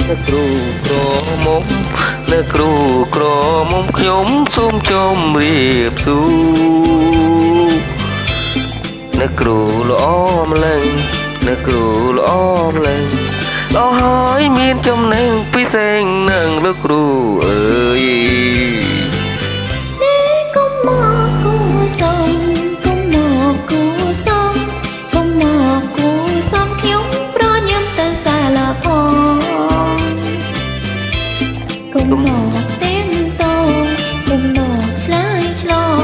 អ្នកគ្រូក្រមុំអ្នកគ្រូក្រមុំខ្ញុំសូមជម្រាបសួរអ្នកគ្រូល្អម្ល៉េះអ្នកគ្រូល្អម្ល៉េះល្អហើយមានចំណេះពិសេសនឹងលោកគ្រូអើយនេះកុំមកគួសុំកុំមកគួសុំកុំមកគួសុំខ្ញុំប្រញឹមទៅសាលាផងកុំមកទៀងតងកុំមកឆ្លើយឆ្លង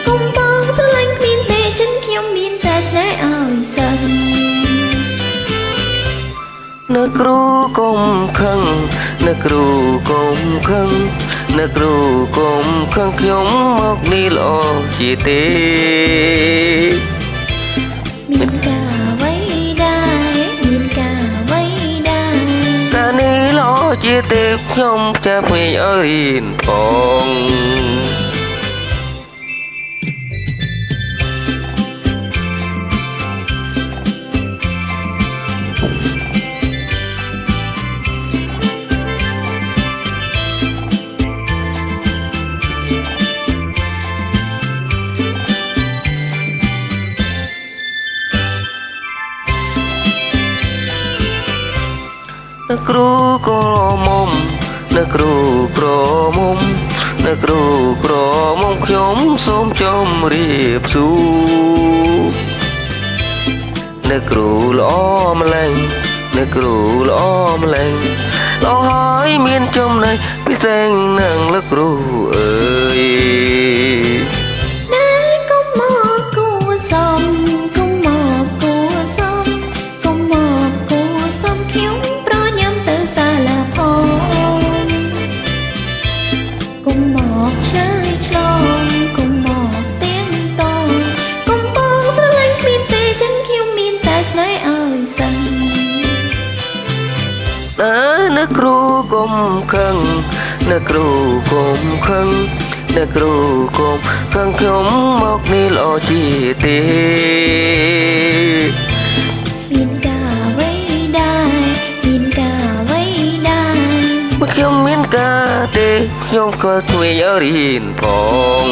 កុំបងស្រឡាញ់គ្មានទេចិនខ្ញុំមានតែស្នេហ៍ឲ្យសិនអ្នកគ្រូកុំខឹងអ្នកគ្រូកុំខឹងអ្នកគ្រូកុំខឹងខ្ញុំមកនេះល្អជាទេមានការអ្វីដែរមានការអ្វីដែរកាលនេះល្អជាទេខ្ញុំចាប់ពេកឲ្យរៀនផងអ្នកគ្រូក្រមុំអ្នកគ្រូក្រមុំអ្នកគ្រូក្រមុំខ្ញុំសូមជម្រាបសួរអ្នកគ្រូល្អម្ល៉េះអ្នកគ្រូល្អម្ល៉េះល្អហើយមានចំណេះពិសេសនឹងលោកគ្រូអើយនេះកុំមកគួសុំកុំមកគួសុំកុំមកគួសុំខ្ញុំប្រញឹមទៅសាលាផងកុំមកឆ្លើយឆ្លងកុំមកទៀងតងកុំបងស្រឡាញ់គ្មានទេចិនខ្ញុំមានតែស្នេហ៍ឲ្យសិនអ្នកគ្រូកុំខឹងអ្នកគ្រូកុំខឹងអ្នកគ្រូកុំខឹងខ្ញុំមកនេះល្អជាទេមានការអ្វីដែរមានការអ្វីដែរខ្ញុំមានការទេខ្ញុំក៏ជួយឲ្យរៀនផង